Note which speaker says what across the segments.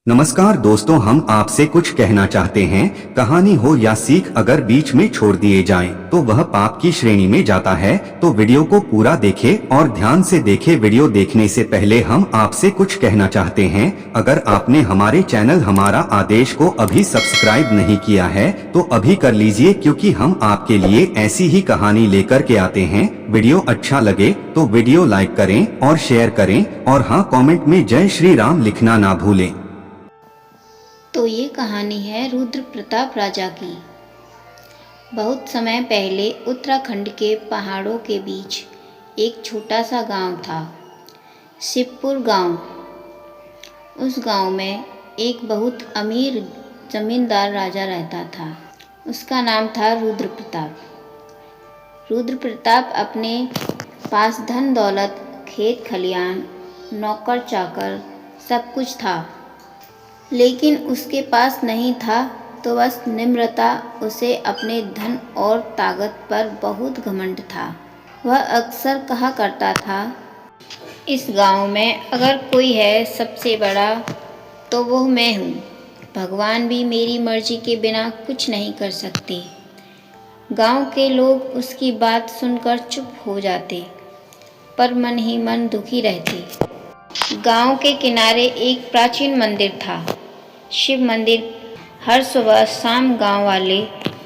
Speaker 1: नमस्कार दोस्तों, हम आपसे कुछ कहना चाहते हैं। कहानी हो या सीख अगर बीच में छोड़ दिए जाएं, तो वह पाप की श्रेणी में जाता है। तो वीडियो को पूरा देखें और ध्यान से देखें। वीडियो देखने से पहले हम आपसे कुछ कहना चाहते हैं। अगर आपने हमारे चैनल हमारा आदेश को अभी सब्सक्राइब नहीं किया है तो अभी कर लीजिए, क्योंकि हम आपके लिए ऐसी ही कहानी लेकर के आते हैं। वीडियो अच्छा लगे तो वीडियो लाइक करें और शेयर करें, और हाँ, कमेंट में जय श्री राम लिखना ना भूलें।
Speaker 2: तो ये कहानी है रुद्र प्रताप राजा की। बहुत समय पहले उत्तराखंड के पहाड़ों के बीच एक छोटा सा गांव था, शिवपुर गांव। उस गांव में एक बहुत अमीर जमींदार राजा रहता था। उसका नाम था रुद्र प्रताप। रुद्र प्रताप अपने पास धन दौलत, खेत खलियान, नौकर चाकर सब कुछ था, लेकिन उसके पास नहीं था तो बस निम्रता। उसे अपने धन और ताकत पर बहुत घमंड था। वह अक्सर कहा करता था, इस गांव में अगर कोई है सबसे बड़ा तो वो मैं हूँ। भगवान भी मेरी मर्जी के बिना कुछ नहीं कर सकते। गांव के लोग उसकी बात सुनकर चुप हो जाते, पर मन ही मन दुखी रहते। गांव के किनारे एक प्राचीन मंदिर था, शिव मंदिर। हर सुबह शाम गांव वाले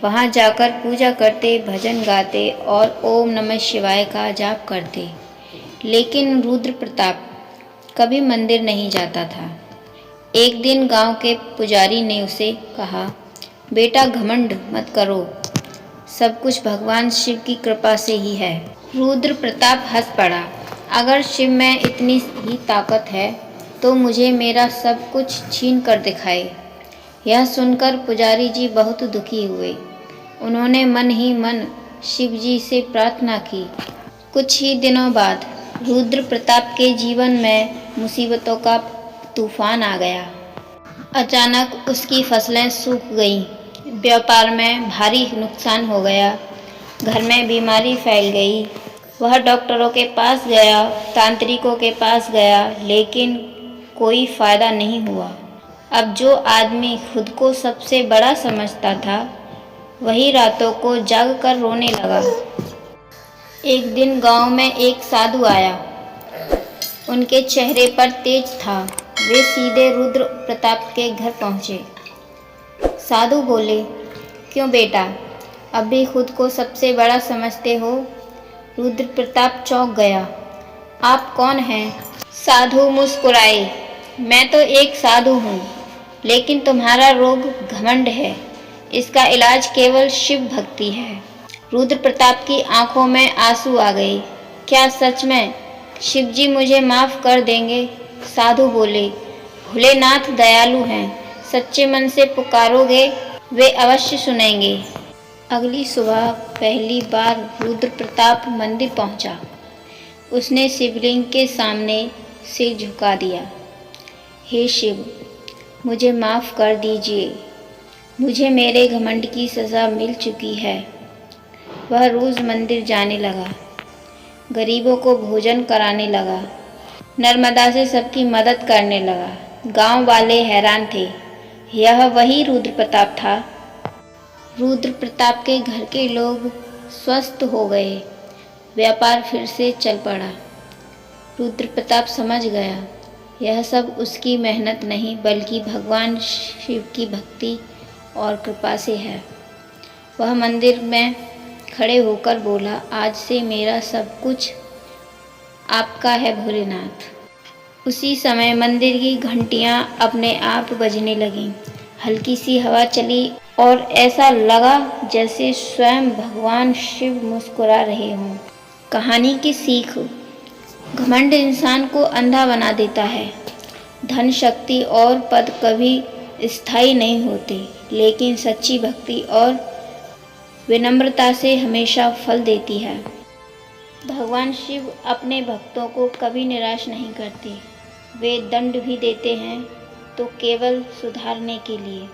Speaker 2: वहां जाकर पूजा करते, भजन गाते और ओम नमः शिवाय का जाप करते। लेकिन रुद्र प्रताप कभी मंदिर नहीं जाता था। एक दिन गांव के पुजारी ने उसे कहा, बेटा घमंड मत करो, सब कुछ भगवान शिव की कृपा से ही है। रुद्र प्रताप हंस पड़ा, अगर शिव में इतनी ही ताकत है तो मुझे मेरा सब कुछ छीन कर दिखाए। यह सुनकर पुजारी जी बहुत दुखी हुए। उन्होंने मन ही मन शिव जी से प्रार्थना की। कुछ ही दिनों बाद रुद्र प्रताप के जीवन में मुसीबतों का तूफान आ गया। अचानक उसकी फसलें सूख गईं, व्यापार में भारी नुकसान हो गया, घर में बीमारी फैल गई। वह डॉक्टरों के पास गया, तांत्रिकों के पास गया, लेकिन कोई फायदा नहीं हुआ। अब जो आदमी खुद को सबसे बड़ा समझता था, वही रातों को जाग कर रोने लगा। एक दिन गांव में एक साधु आया। उनके चेहरे पर तेज था। वे सीधे रुद्र प्रताप के घर पहुंचे। साधु बोले, क्यों बेटा, अब भी खुद को सबसे बड़ा समझते हो? रुद्र प्रताप चौंक गया। आप कौन हैं? साधु मुस्कुराए, मैं तो एक साधु हूँ, लेकिन तुम्हारा रोग घमंड है। इसका इलाज केवल शिव भक्ति है। रुद्र प्रताप की आंखों में आंसू आ गए। क्या सच में शिव जी मुझे माफ कर देंगे? साधु बोले, भोलेनाथ दयालु हैं, सच्चे मन से पुकारोगे वे अवश्य सुनेंगे। अगली सुबह पहली बार रुद्र प्रताप मंदिर पहुंचा। उसने शिवलिंग के सामने सिर झुका दिया। हे शिव, मुझे माफ़ कर दीजिए, मुझे मेरे घमंड की सज़ा मिल चुकी है। वह रोज़ मंदिर जाने लगा, गरीबों को भोजन कराने लगा, नर्मदा से सबकी मदद करने लगा। गांव वाले हैरान थे, यह वही रुद्र प्रताप था। रुद्र प्रताप के घर के लोग स्वस्थ हो गए, व्यापार फिर से चल पड़ा। रुद्र प्रताप समझ गया, यह सब उसकी मेहनत नहीं बल्कि भगवान शिव की भक्ति और कृपा से है। वह मंदिर में खड़े होकर बोला, आज से मेरा सब कुछ आपका है भोलेनाथ। उसी समय मंदिर की घंटियां अपने आप बजने लगीं। हल्की सी हवा चली और ऐसा लगा जैसे स्वयं भगवान शिव मुस्कुरा रहे हों। कहानी की सीख, घमंड इंसान को अंधा बना देता है। धन, शक्ति और पद कभी स्थायी नहीं होते, लेकिन सच्ची भक्ति और विनम्रता से हमेशा फल देती है। भगवान शिव अपने भक्तों को कभी निराश नहीं करते। वे दंड भी देते हैं तो केवल सुधारने के लिए।